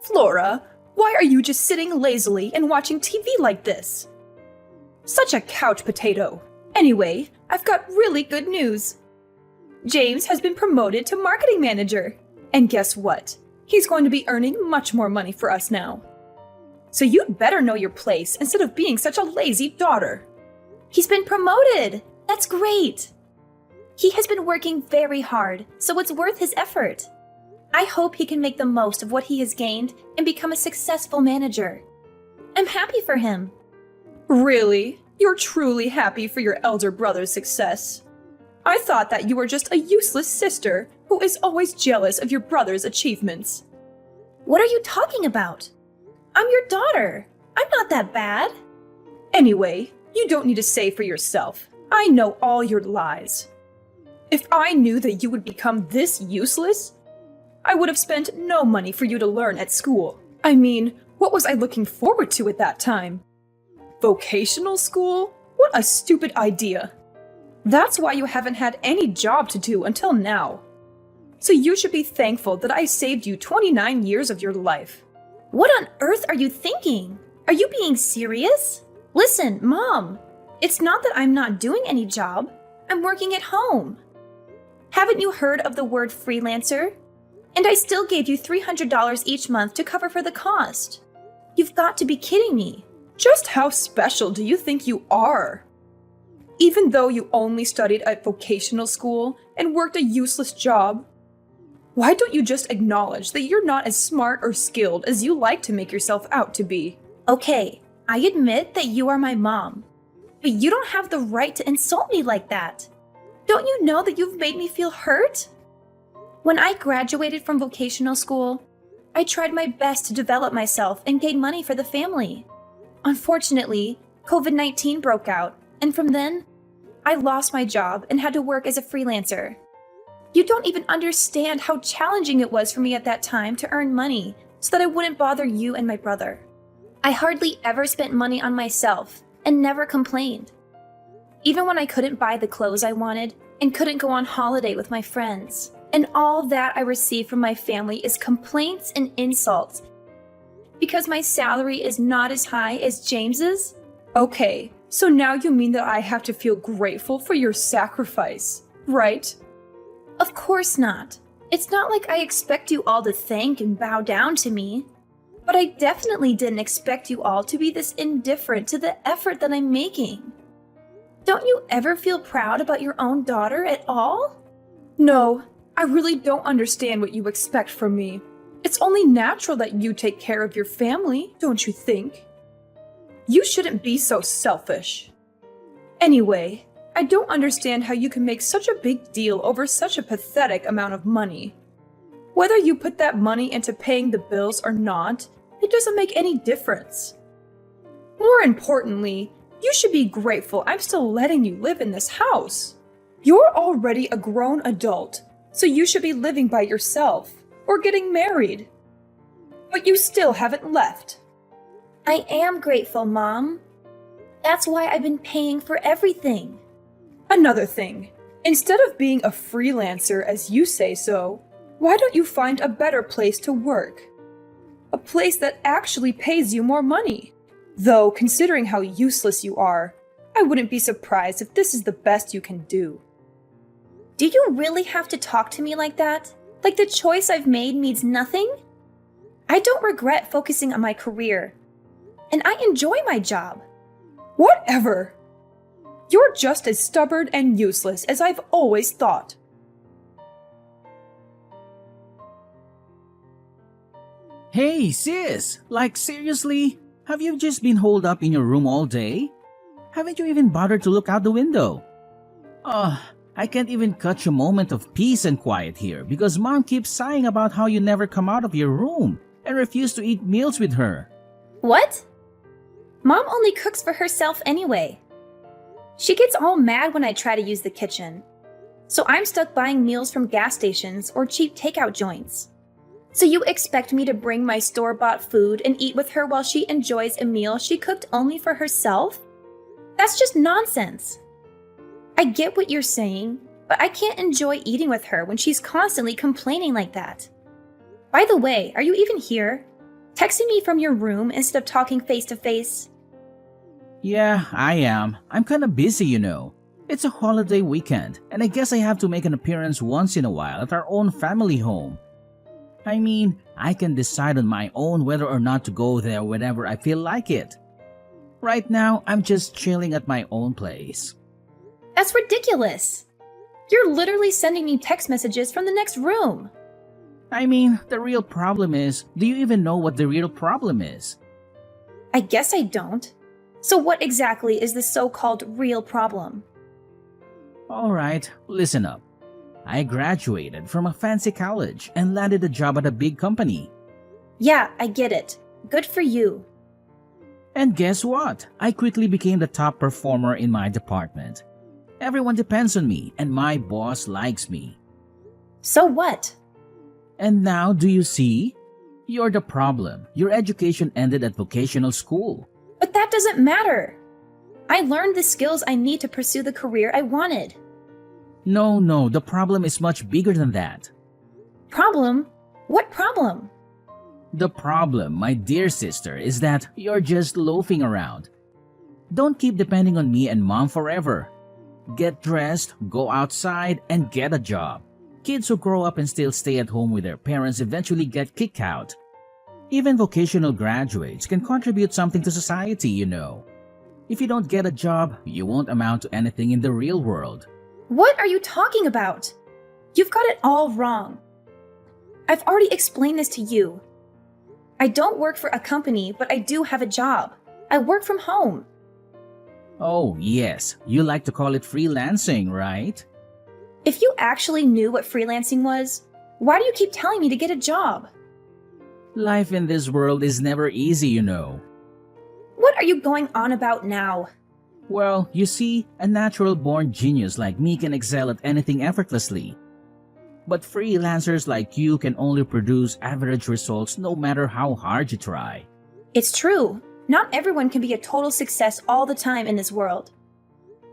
Flora, why are you just sitting lazily and watching TV like this? Such a couch potato. Anyway, I've got really good news. James has been promoted to marketing manager. And guess what? He's going to be earning much more money for us now. So you'd better know your place instead of being such a lazy daughter. He's been promoted! That's great! He has been working very hard, so it's worth his effort. I hope he can make the most of what he has gained and become a successful manager. I'm happy for him. Really? You're truly happy for your elder brother's success? I thought that you were just a useless sister who is always jealous of your brother's achievements. What are you talking about? I'm your daughter. I'm not that bad. Anyway, you don't need to say for yourself. I know all your lies. If I knew that you would become this useless, I would have spent no money for you to learn at school. I mean, what was I looking forward to at that time? Vocational school? What a stupid idea. That's why you haven't had any job to do until now. So you should be thankful that I saved you 29 years of your life. What on earth are you thinking? Are you being serious? Listen, Mom, it's not that I'm not doing any job. I'm working at home. Haven't you heard of the word freelancer? And I still gave you $300 each month to cover for the cost. You've got to be kidding me. Just how special do you think you are? Even though you only studied at vocational school and worked a useless job, why don't you just acknowledge that you're not as smart or skilled as you like to make yourself out to be? Okay, I admit that you are my mom, but you don't have the right to insult me like that. Don't you know that you've made me feel hurt? When I graduated from vocational school, I tried my best to develop myself and gain money for the family. Unfortunately, COVID-19 broke out, and from then, I lost my job and had to work as a freelancer. You don't even understand how challenging it was for me at that time to earn money so that I wouldn't bother you and my brother. I hardly ever spent money on myself and never complained. Even when I couldn't buy the clothes I wanted and couldn't go on holiday with my friends. And all that I receive from my family is complaints and insults because my salary is not as high as James's? Okay, so now you mean that I have to feel grateful for your sacrifice, right? Of course not. It's not like I expect you all to thank and bow down to me. But I definitely didn't expect you all to be this indifferent to the effort that I'm making. Don't you ever feel proud about your own daughter at all? No, I really don't understand what you expect from me. It's only natural that you take care of your family, don't you think? You shouldn't be so selfish. Anyway, I don't understand how you can make such a big deal over such a pathetic amount of money. Whether you put that money into paying the bills or not, it doesn't make any difference. More importantly, you should be grateful I'm still letting you live in this house. You're already a grown adult, so you should be living by yourself or getting married. But you still haven't left. I am grateful, Mom. That's why I've been paying for everything. Another thing, instead of being a freelancer as you say so, why don't you find a better place to work? A place that actually pays you more money. Though, considering how useless you are, I wouldn't be surprised if this is the best you can do. Do you really have to talk to me like that? Like the choice I've made means nothing? I don't regret focusing on my career. And I enjoy my job. Whatever! You're just as stubborn and useless as I've always thought. Hey, sis! Like, seriously? Have you just been holed up in your room all day? Haven't you even bothered to look out the window? I can't even catch a moment of peace and quiet here because Mom keeps sighing about how you never come out of your room and refuse to eat meals with her. What? Mom only cooks for herself anyway. She gets all mad when I try to use the kitchen. So I'm stuck buying meals from gas stations or cheap takeout joints. So you expect me to bring my store-bought food and eat with her while she enjoys a meal she cooked only for herself? That's just nonsense. I get what you're saying, but I can't enjoy eating with her when she's constantly complaining like that. By the way, are you even here? texting me from your room instead of talking face to face? Yeah, I am. I'm kinda busy, you know. It's a holiday weekend, and I guess I have to make an appearance once in a while at our own family home. I mean, I can decide on my own whether or not to go there whenever I feel like it. Right now, I'm just chilling at my own place. That's ridiculous. You're literally sending me text messages from the next room. I mean, the real problem is, do you even know what the real problem is? I guess I don't. So what exactly is the so-called real problem? Alright, listen up. I graduated from a fancy college and landed a job at a big company. Yeah, I get it. Good for you. And guess what? I quickly became the top performer in my department. Everyone depends on me, and my boss likes me. So what? And now, do you see? You're the problem. Your education ended at vocational school. But that doesn't matter. I learned the skills I need to pursue the career I wanted. No, the problem is much bigger than that. Problem? What problem? The problem, my dear sister, is that you're just loafing around. Don't keep depending on me and mom forever. Get dressed, go outside, and get a job. Kids who grow up and still stay at home with their parents eventually get kicked out. Even vocational graduates can contribute something to society, you know. If you don't get a job, you won't amount to anything in the real world. What are you talking about? You've got it all wrong. I've already explained this to you. I don't work for a company, but I do have a job. I work from home. Oh, yes, you like to call it freelancing, right? If you actually knew what freelancing was, why do you keep telling me to get a job? Life in this world is never easy, you know. What are you going on about now? Well, you see, a natural-born genius like me can excel at anything effortlessly. But freelancers like you can only produce average results no matter how hard you try. It's true. Not everyone can be a total success all the time in this world.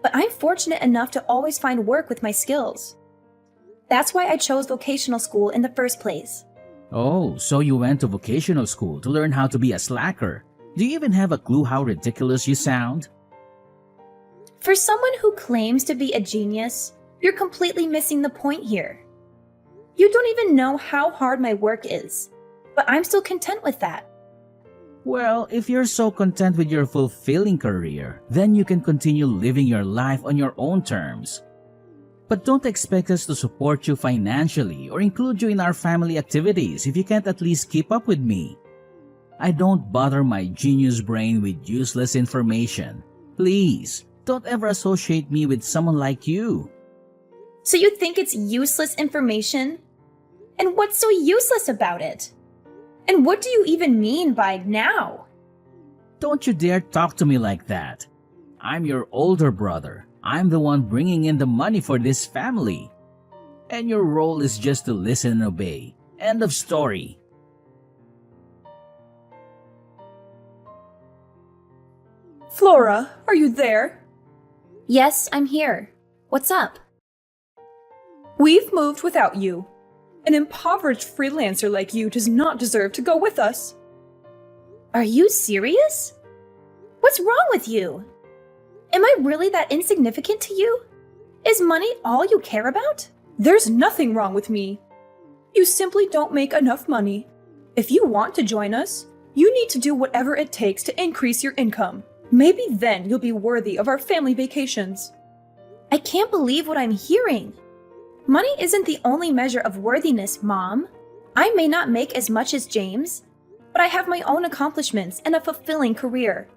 But I'm fortunate enough to always find work with my skills. That's why I chose vocational school in the first place. Oh, so you went to vocational school to learn how to be a slacker. Do you even have a clue how ridiculous you sound? For someone who claims to be a genius, you're completely missing the point here. You don't even know how hard my work is, but I'm still content with that. Well, if you're so content with your fulfilling career, then you can continue living your life on your own terms. But don't expect us to support you financially or include you in our family activities if you can't at least keep up with me. I don't bother my genius brain with useless information. Please, don't ever associate me with someone like you. So you think it's useless information? And what's so useless about it? And what do you even mean by now? Don't you dare talk to me like that. I'm your older brother. I'm the one bringing in the money for this family. And your role is just to listen and obey. End of story. Flora, are you there? Yes, I'm here. What's up? We've moved without you. An impoverished freelancer like you does not deserve to go with us. Are you serious? What's wrong with you? Am I really that insignificant to you? Is money all you care about? There's nothing wrong with me. You simply don't make enough money. If you want to join us, you need to do whatever it takes to increase your income. Maybe then you'll be worthy of our family vacations. I can't believe what I'm hearing. Money isn't the only measure of worthiness, Mom. I may not make as much as James, but I have my own accomplishments and a fulfilling career.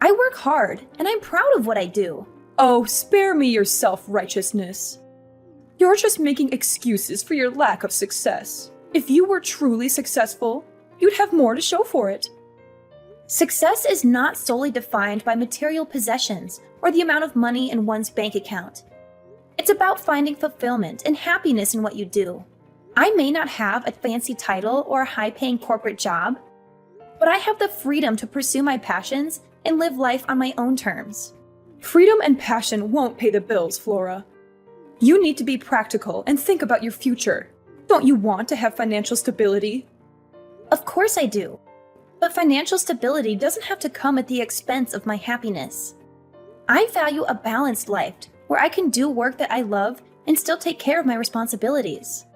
I work hard, and I'm proud of what I do. Oh, spare me your self-righteousness. You're just making excuses for your lack of success. If you were truly successful, you'd have more to show for it. Success is not solely defined by material possessions or the amount of money in one's bank account. It's about finding fulfillment and happiness in what you do. I may not have a fancy title or a high-paying corporate job, but I have the freedom to pursue my passions and live life on my own terms. Freedom and passion won't pay the bills, Flora. You need to be practical and think about your future. Don't you want to have financial stability? Of course I do. But financial stability doesn't have to come at the expense of my happiness. I value a balanced life where I can do work that I love and still take care of my responsibilities.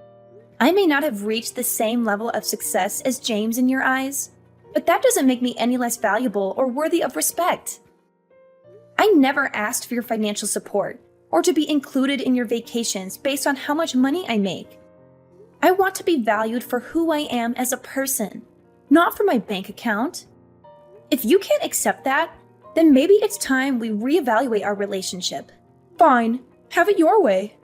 I may not have reached the same level of success as James in your eyes, but that doesn't make me any less valuable or worthy of respect. I never asked for your financial support or to be included in your vacations based on how much money I make. I want to be valued for who I am as a person, not for my bank account. If you can't accept that, then maybe it's time we reevaluate our relationship. Fine, have it your way.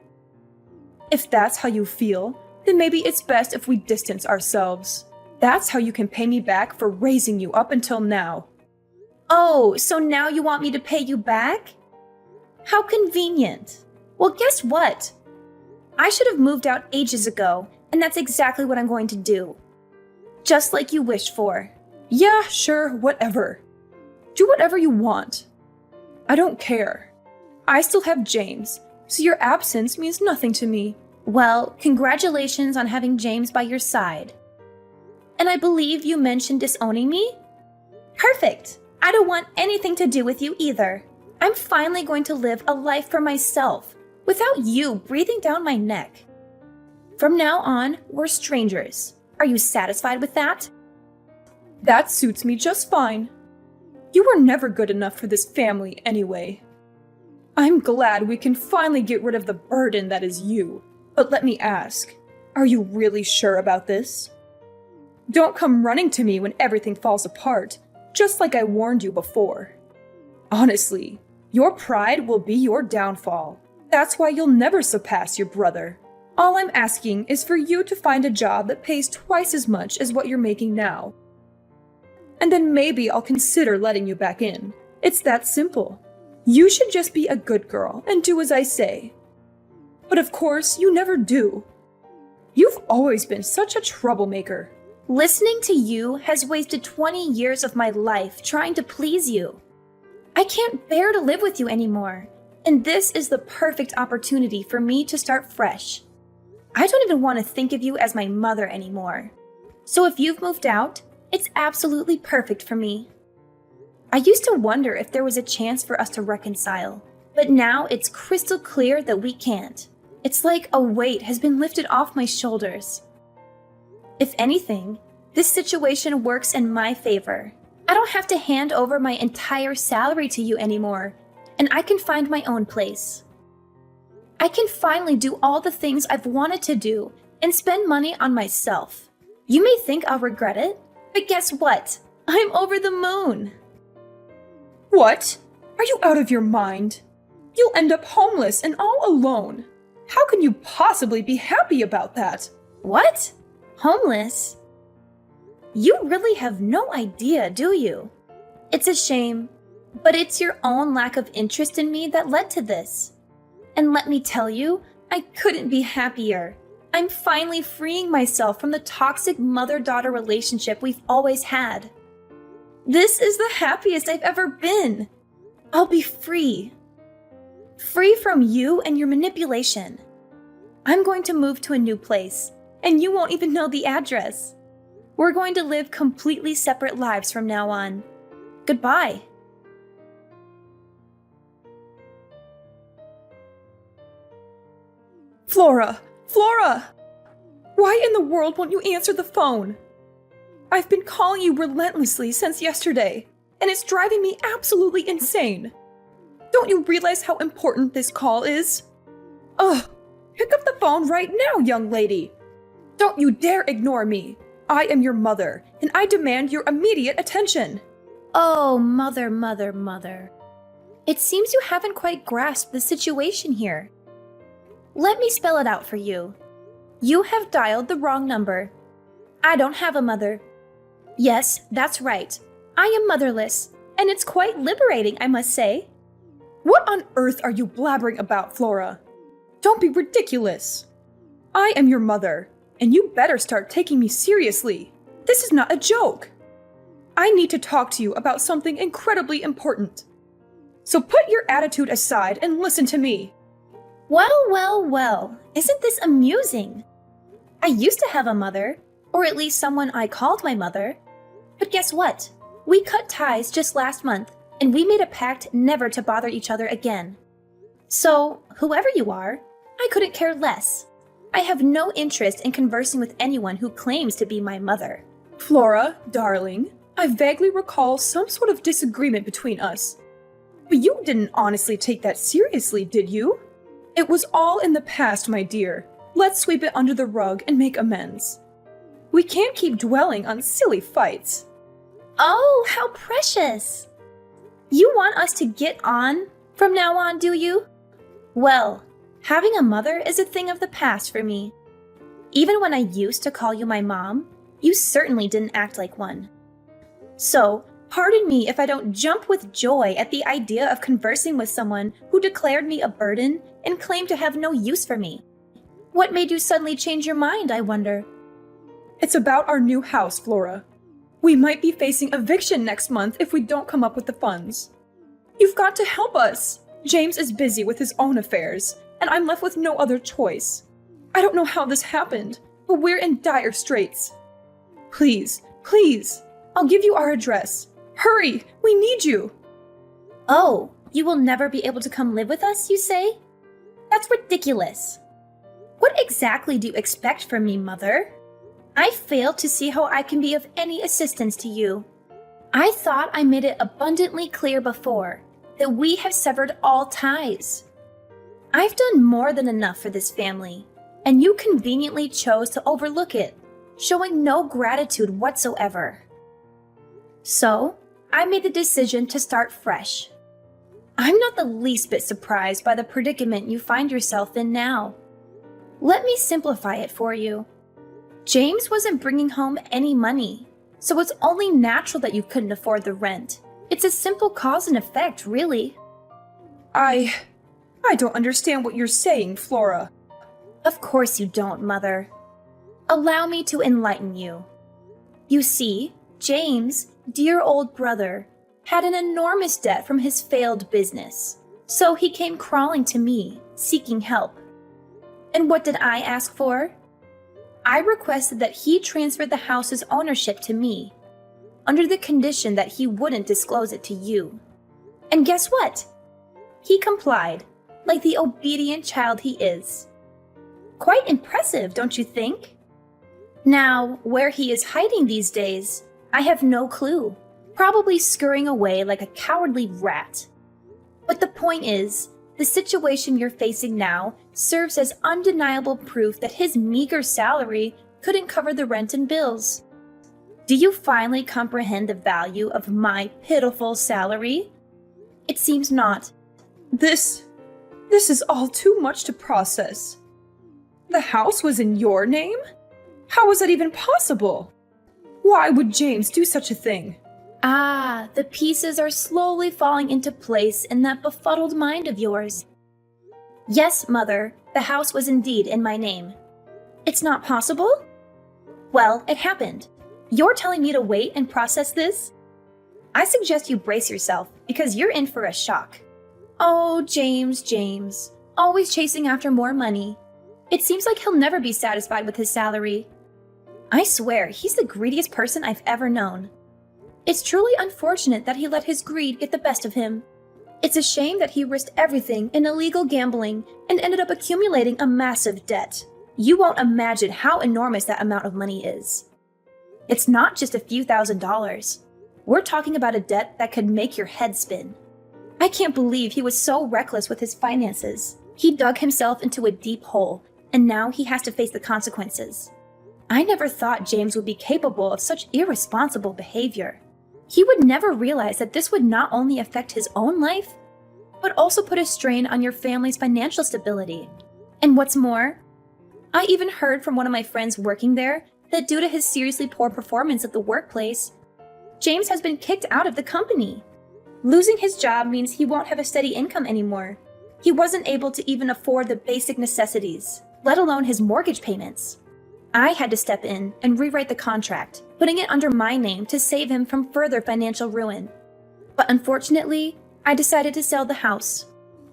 If that's how you feel, then maybe it's best if we distance ourselves. That's how you can pay me back for raising you up until now. Oh, so now you want me to pay you back? How convenient. Well, guess what? I should have moved out ages ago, and that's exactly what I'm going to do. Just like you wished for. Yeah, sure, whatever. Do whatever you want. I don't care. I still have James, so your absence means nothing to me. Well, congratulations on having James by your side. And I believe you mentioned disowning me? Perfect! I don't want anything to do with you either. I'm finally going to live a life for myself, without you breathing down my neck. From now on, we're strangers. Are you satisfied with that? That suits me just fine. You were never good enough for this family anyway. I'm glad we can finally get rid of the burden that is you. But let me ask, are you really sure about this? Don't come running to me when everything falls apart, just like I warned you before. Honestly, your pride will be your downfall. That's why you'll never surpass your brother. All I'm asking is for you to find a job that pays twice as much as what you're making now. And then maybe I'll consider letting you back in. It's that simple. You should just be a good girl and do as I say. But of course, you never do. You've always been such a troublemaker. Listening to you has wasted 20 years of my life trying to please you. I can't bear to live with you anymore, and this is the perfect opportunity for me to start fresh. I don't even want to think of you as my mother anymore. So if you've moved out, it's absolutely perfect for me. I used to wonder if there was a chance for us to reconcile, but now it's crystal clear that we can't. It's like a weight has been lifted off my shoulders. If anything, this situation works in my favor. I don't have to hand over my entire salary to you anymore, and I can find my own place. I can finally do all the things I've wanted to do and spend money on myself. You may think I'll regret it, but guess what? I'm over the moon. What? Are you out of your mind? You'll end up homeless and all alone. How can you possibly be happy about that? What? Homeless? You really have no idea, do you? It's a shame, but it's your own lack of interest in me that led to this. And let me tell you, I couldn't be happier. I'm finally freeing myself from the toxic mother-daughter relationship we've always had. This is the happiest I've ever been. I'll be free. Free from you and your manipulation. I'm going to move to a new place, and you won't even know the address. We're going to live completely separate lives from now on. Goodbye. Flora! Flora! Why in the world won't you answer the phone? I've been calling you relentlessly since yesterday, and it's driving me absolutely insane. Don't you realize how important this call is? Ugh! Pick up the phone right now, young lady! Don't you dare ignore me! I am your mother, and I demand your immediate attention! Oh, mother, mother, mother. It seems you haven't quite grasped the situation here. Let me spell it out for you. You have dialed the wrong number. I don't have a mother. Yes, that's right. I am motherless, and it's quite liberating, I must say. What on earth are you blabbering about, Flora? Don't be ridiculous. I am your mother, and you better start taking me seriously. This is not a joke. I need to talk to you about something incredibly important. So put your attitude aside and listen to me. Well, well, well, isn't this amusing? I used to have a mother, or at least someone I called my mother. But guess what? We cut ties just last month, and we made a pact never to bother each other again. So, whoever you are, I couldn't care less. I have no interest in conversing with anyone who claims to be my mother. Flora, darling, I vaguely recall some sort of disagreement between us. But you didn't honestly take that seriously, did you? It was all in the past, my dear. Let's sweep it under the rug and make amends. We can't keep dwelling on silly fights. Oh, how precious! You want us to get on from now on, do you? Well, having a mother is a thing of the past for me. Even when I used to call you my mom, you certainly didn't act like one. So, pardon me if I don't jump with joy at the idea of conversing with someone who declared me a burden and claimed to have no use for me. What made you suddenly change your mind, I wonder? It's about our new house, Flora. We might be facing eviction next month if we don't come up with the funds. You've got to help us. James is busy with his own affairs, and I'm left with no other choice. I don't know how this happened, but we're in dire straits. Please, please, I'll give you our address. Hurry, we need you. Oh, you will never be able to come live with us, you say? That's ridiculous. What exactly do you expect from me, Mother? I fail to see how I can be of any assistance to you. I thought I made it abundantly clear before that we have severed all ties. I've done more than enough for this family, and you conveniently chose to overlook it, showing no gratitude whatsoever. So, I made the decision to start fresh. I'm not the least bit surprised by the predicament you find yourself in now. Let me simplify it for you. James wasn't bringing home any money, so it's only natural that you couldn't afford the rent. It's a simple cause and effect, really. I don't understand what you're saying, Flora. Of course you don't, Mother. Allow me to enlighten you. You see, James, dear old brother, had an enormous debt from his failed business, so he came crawling to me, seeking help. And what did I ask for? I requested that he transfer the house's ownership to me, under the condition that he wouldn't disclose it to you. And guess what? He complied, like the obedient child he is. Quite impressive, don't you think? Now, where he is hiding these days, I have no clue, probably scurrying away like a cowardly rat. But the point is, the situation you're facing now serves as undeniable proof that his meager salary couldn't cover the rent and bills. Do you finally comprehend the value of my pitiful salary? It seems not. This is all too much to process. The house was in your name? How was that even possible? Why would James do such a thing? Ah, the pieces are slowly falling into place in that befuddled mind of yours. Yes, Mother, the house was indeed in my name. It's not possible? Well, it happened. You're telling me to wait and process this? I suggest you brace yourself, because you're in for a shock. Oh, James, always chasing after more money. It seems like he'll never be satisfied with his salary. I swear, he's the greediest person I've ever known. It's truly unfortunate that he let his greed get the best of him. It's a shame that he risked everything in illegal gambling and ended up accumulating a massive debt. You won't imagine how enormous that amount of money is. It's not just a few $1,000s. We're talking about a debt that could make your head spin. I can't believe he was so reckless with his finances. He dug himself into a deep hole, and now he has to face the consequences. I never thought James would be capable of such irresponsible behavior. He would never realize that this would not only affect his own life, but also put a strain on your family's financial stability. And what's more, I even heard from one of my friends working there that due to his seriously poor performance at the workplace, James has been kicked out of the company. Losing his job means he won't have a steady income anymore. He wasn't able to even afford the basic necessities, let alone his mortgage payments. I had to step in and rewrite the contract, putting it under my name to save him from further financial ruin. But unfortunately, I decided to sell the house.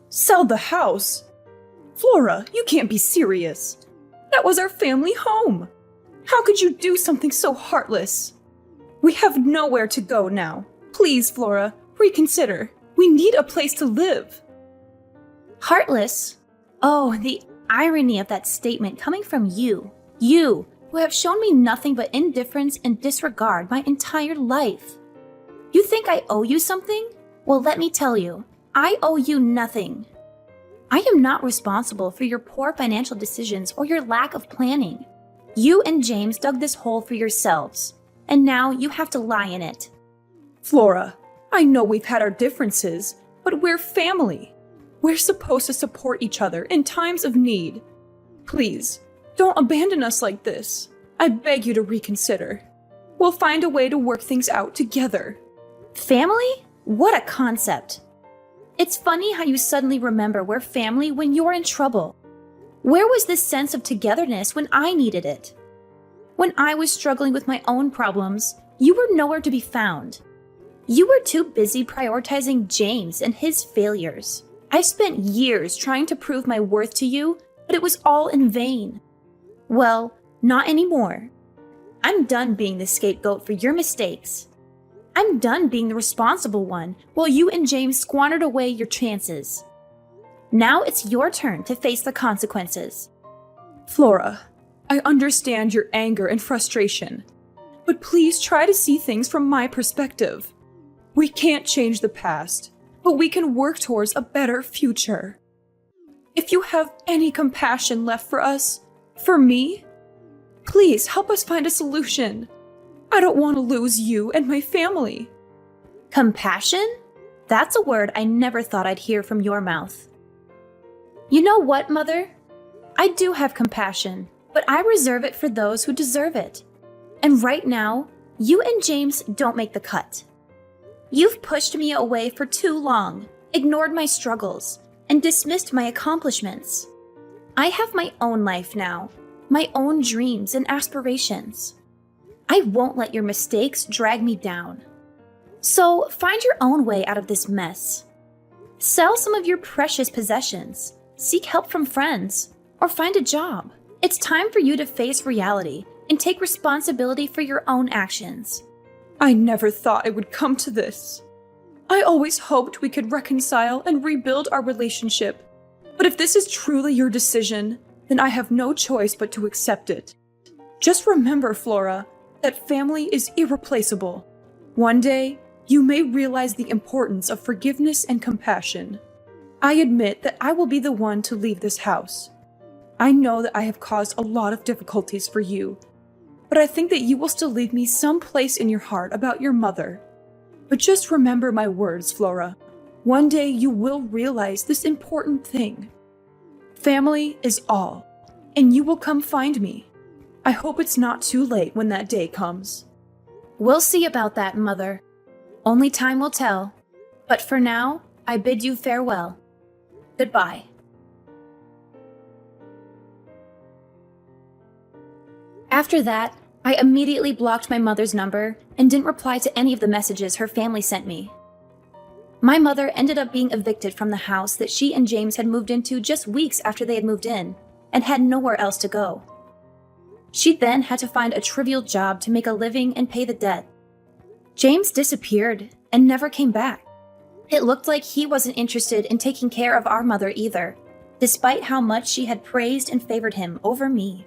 Sell the house? Flora, you can't be serious. That was our family home. How could you do something so heartless? We have nowhere to go now. Please, Flora, reconsider. We need a place to live. Heartless? Oh, the irony of that statement coming from you. You, who have shown me nothing but indifference and disregard my entire life. You think I owe you something? Well, let me tell you, I owe you nothing. I am not responsible for your poor financial decisions or your lack of planning. You and James dug this hole for yourselves, and now you have to lie in it. Flora, I know we've had our differences, but we're family. We're supposed to support each other in times of need. Please, don't abandon us like this. I beg you to reconsider. We'll find a way to work things out together. Family? What a concept. It's funny how you suddenly remember we're family when you're in trouble. Where was this sense of togetherness when I needed it? When I was struggling with my own problems, you were nowhere to be found. You were too busy prioritizing James and his failures. I spent years trying to prove my worth to you, but it was all in vain. Well, not anymore. I'm done being the scapegoat for your mistakes. I'm done being the responsible one while you and James squandered away your chances. Now it's your turn to face the consequences. Flora, I understand your anger and frustration, but please try to see things from my perspective. We can't change the past, but we can work towards a better future. If you have any compassion left for us, for me, please help us find a solution. I don't want to lose you and my family. Compassion? That's a word I never thought I'd hear from your mouth. You know what, Mother? I do have compassion, but I reserve it for those who deserve it. And right now, you and James don't make the cut. You've pushed me away for too long, ignored my struggles, and dismissed my accomplishments. I have my own life now, my own dreams and aspirations. I won't let your mistakes drag me down. So find your own way out of this mess. Sell some of your precious possessions, seek help from friends, or find a job. It's time for you to face reality and take responsibility for your own actions. I never thought it would come to this. I always hoped we could reconcile and rebuild our relationship. But if this is truly your decision, then I have no choice but to accept it. Just remember, Flora, that family is irreplaceable. One day, you may realize the importance of forgiveness and compassion. I admit that I will be the one to leave this house. I know that I have caused a lot of difficulties for you, but I think that you will still leave me some place in your heart about your mother. But just remember my words, Flora. One day you will realize this important thing. Family is all, and you will come find me. I hope it's not too late when that day comes. We'll see about that, Mother. Only time will tell. But for now, I bid you farewell. Goodbye. After that, I immediately blocked my mother's number and didn't reply to any of the messages her family sent me. My mother ended up being evicted from the house that she and James had moved into just weeks after they had moved in, and had nowhere else to go. She then had to find a trivial job to make a living and pay the debt. James disappeared and never came back. It looked like he wasn't interested in taking care of our mother either, despite how much she had praised and favored him over me.